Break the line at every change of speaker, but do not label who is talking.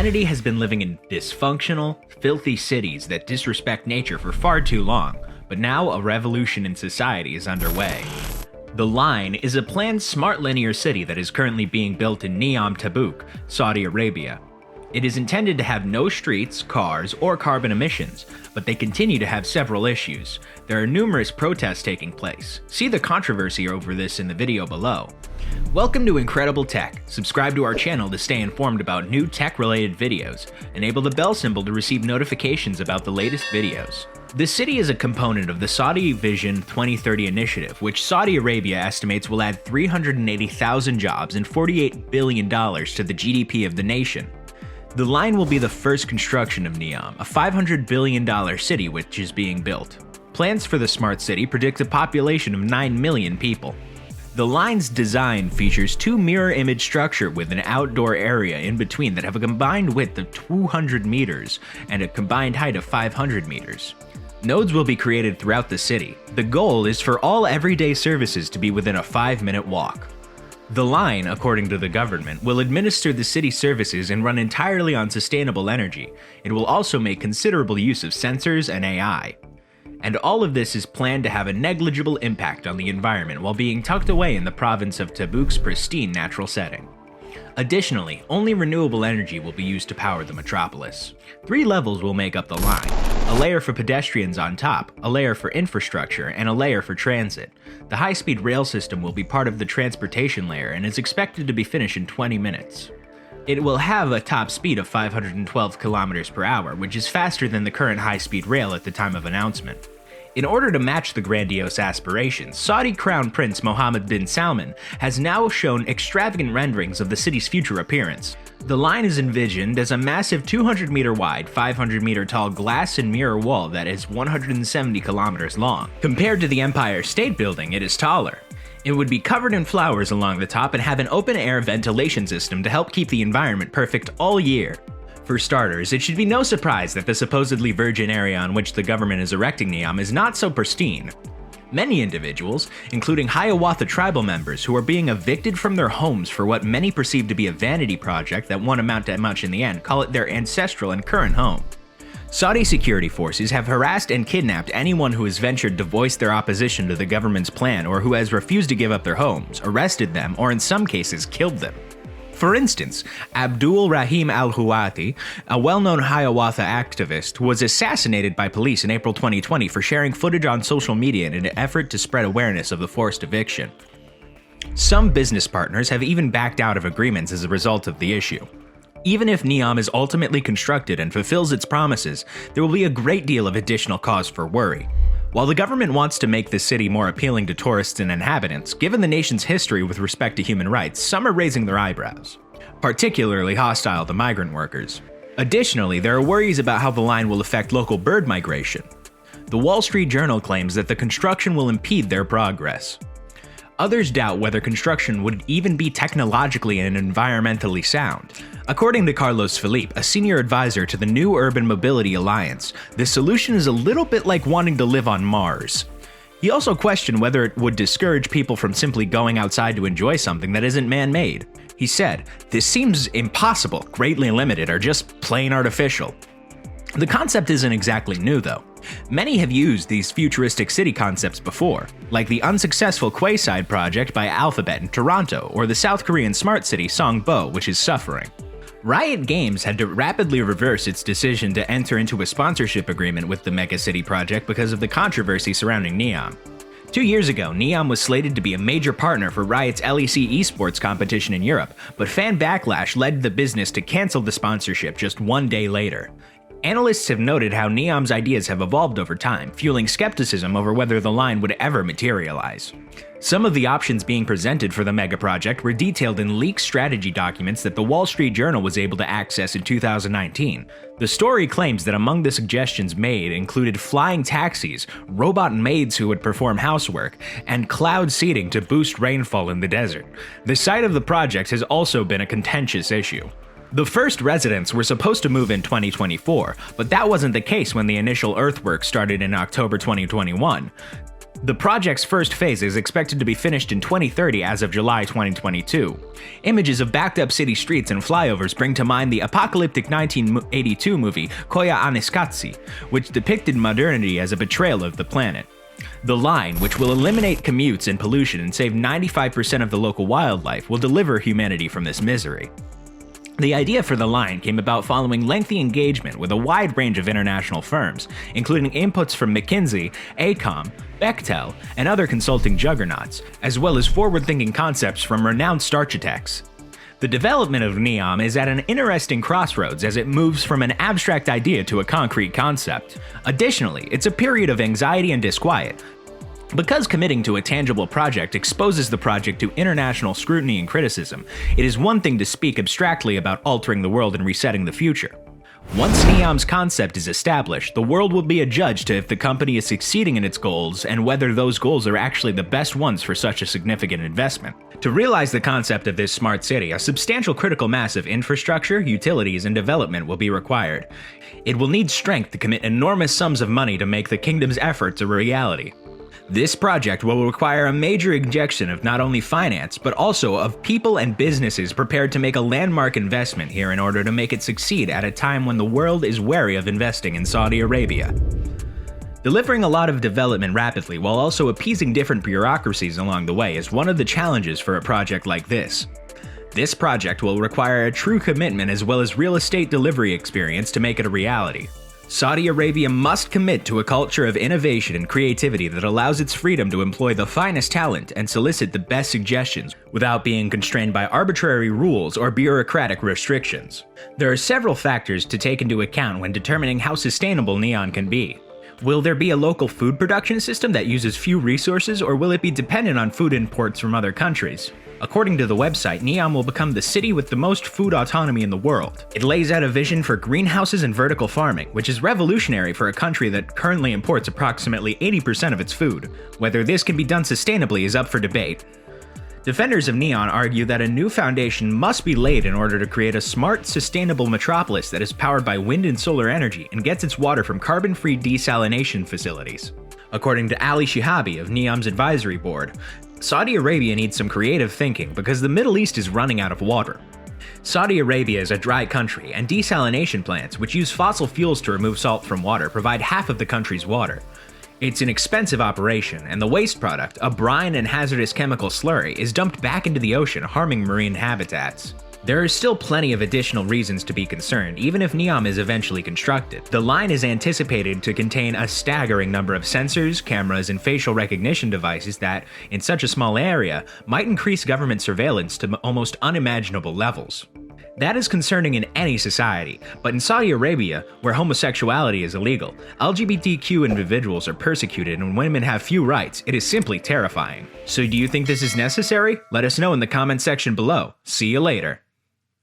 Humanity has been living in dysfunctional, filthy cities that disrespect nature for far too long, but now a revolution in society is underway. The Line is a planned smart linear city that is currently being built in Neom Tabuk, Saudi Arabia. It is intended to have no streets, cars, or carbon emissions, but they continue to have several issues. There are numerous protests taking place. See the controversy over this in the video below. Welcome to Incredible Tech. Subscribe to our channel to stay informed about new tech-related videos. Enable the bell symbol to receive notifications about the latest videos. The city is a component of the Saudi Vision 2030 initiative, which Saudi Arabia estimates will add 380,000 jobs and $48 billion to the GDP of the nation. The Line will be the first construction of Neom, a $500 billion city which is being built. Plans for the smart city predict a population of 9 million people. The Line's design features two mirror image structures with an outdoor area in between that have a combined width of 200 meters and a combined height of 500 meters. Nodes will be created throughout the city. The goal is for all everyday services to be within a 5-minute walk. The Line, according to the government, will administer the city services and run entirely on sustainable energy. It will also make considerable use of sensors and AI. And all of this is planned to have a negligible impact on the environment while being tucked away in the province of Tabuk's pristine natural setting. Additionally, only renewable energy will be used to power the metropolis. 3 levels will make up the Line: a layer for pedestrians on top, a layer for infrastructure, and a layer for transit. The high-speed rail system will be part of the transportation layer and is expected to be finished in 20 minutes. It will have a top speed of 512 kilometers per hour, which is faster than the current high-speed rail at the time of announcement. In order to match the grandiose aspirations, Saudi Crown Prince Mohammed bin Salman has now shown extravagant renderings of the city's future appearance. The Line is envisioned as a massive 200-meter wide, 500-meter tall glass and mirror wall that is 170 kilometers long. Compared to the Empire State Building, it is taller. It would be covered in flowers along the top and have an open-air ventilation system to help keep the environment perfect all year. For starters, it should be no surprise that the supposedly virgin area on which the government is erecting Neom is not so pristine. Many individuals, including Hiawatha tribal members who are being evicted from their homes for what many perceive to be a vanity project that won't amount to much in the end, call it their ancestral and current home. Saudi security forces have harassed and kidnapped anyone who has ventured to voice their opposition to the government's plan or who has refused to give up their homes, arrested them, or in some cases killed them. For instance, Abdul Rahim al-Huwati, a well-known Hiawatha activist, was assassinated by police in April 2020 for sharing footage on social media in an effort to spread awareness of the forced eviction. Some business partners have even backed out of agreements as a result of the issue. Even if Neom is ultimately constructed and fulfills its promises, there will be a great deal of additional cause for worry. While the government wants to make the city more appealing to tourists and inhabitants, given the nation's history with respect to human rights, some are raising their eyebrows, particularly hostile to migrant workers. Additionally, there are worries about how the Line will affect local bird migration. The Wall Street Journal claims that the construction will impede their progress. Others doubt whether construction would even be technologically and environmentally sound. According to Carlos Felipe, a senior advisor to the New Urban Mobility Alliance, the solution is a little bit like wanting to live on Mars. He also questioned whether it would discourage people from simply going outside to enjoy something that isn't man-made. He said, "This seems impossible, greatly limited, or just plain artificial." The concept isn't exactly new, though. Many have used these futuristic city concepts before, like the unsuccessful Quayside project by Alphabet in Toronto, or the South Korean smart city Songbo, which is suffering. Riot Games had to rapidly reverse its decision to enter into a sponsorship agreement with the megacity project because of the controversy surrounding Neom. 2 years ago, Neom was slated to be a major partner for Riot's LEC esports competition in Europe, but fan backlash led the business to cancel the sponsorship just 1 day later. Analysts have noted how Neom's ideas have evolved over time, fueling skepticism over whether the Line would ever materialize. Some of the options being presented for the mega project were detailed in leaked strategy documents that the Wall Street Journal was able to access in 2019. The story claims that among the suggestions made included flying taxis, robot maids who would perform housework, and cloud seeding to boost rainfall in the desert. The site of the project has also been a contentious issue. The first residents were supposed to move in 2024, but that wasn't the case when the initial earthwork started in October 2021. The project's first phase is expected to be finished in 2030 as of July 2022. Images of backed-up city streets and flyovers bring to mind the apocalyptic 1982 movie Koya Aniskatsi, which depicted modernity as a betrayal of the planet. The line, which will eliminate commutes and pollution and save 95% of the local wildlife, will deliver humanity from this misery. The idea for the line came about following lengthy engagement with a wide range of international firms, including inputs from McKinsey, AECOM, Bechtel, and other consulting juggernauts, as well as forward-thinking concepts from renowned architects. The development of NEOM is at an interesting crossroads as it moves from an abstract idea to a concrete concept. Additionally, it's a period of anxiety and disquiet, because committing to a tangible project exposes the project to international scrutiny and criticism. It is one thing to speak abstractly about altering the world and resetting the future. Once NEOM's concept is established, the world will be adjudged to if the company is succeeding in its goals and whether those goals are actually the best ones for such a significant investment. To realize the concept of this smart city, a substantial critical mass of infrastructure, utilities, and development will be required. It will need strength to commit enormous sums of money to make the kingdom's efforts a reality. This project will require a major injection of not only finance, but also of people and businesses prepared to make a landmark investment here in order to make it succeed at a time when the world is wary of investing in Saudi Arabia. Delivering a lot of development rapidly while also appeasing different bureaucracies along the way is one of the challenges for a project like this. This project will require a true commitment as well as real estate delivery experience to make it a reality. Saudi Arabia must commit to a culture of innovation and creativity that allows its freedom to employ the finest talent and solicit the best suggestions without being constrained by arbitrary rules or bureaucratic restrictions. There are several factors to take into account when determining how sustainable NEOM can be. Will there be a local food production system that uses few resources, or will it be dependent on food imports from other countries? According to the website, NEOM will become the city with the most food autonomy in the world. It lays out a vision for greenhouses and vertical farming, which is revolutionary for a country that currently imports approximately 80% of its food. Whether this can be done sustainably is up for debate. Defenders of NEOM argue that a new foundation must be laid in order to create a smart, sustainable metropolis that is powered by wind and solar energy and gets its water from carbon-free desalination facilities. According to Ali Shihabi of NEOM's advisory board, Saudi Arabia needs some creative thinking because the Middle East is running out of water. Saudi Arabia is a dry country, and desalination plants, which use fossil fuels to remove salt from water, provide half of the country's water. It's an expensive operation, and the waste product, a brine and hazardous chemical slurry, is dumped back into the ocean, harming marine habitats. There are still plenty of additional reasons to be concerned, even if NEOM is eventually constructed. The line is anticipated to contain a staggering number of sensors, cameras, and facial recognition devices that, in such a small area, might increase government surveillance to almost unimaginable levels. That is concerning in any society, but in Saudi Arabia, where homosexuality is illegal, LGBTQ individuals are persecuted and women have few rights, it is simply terrifying. So do you think this is necessary? Let us know in the comment section below. See you later.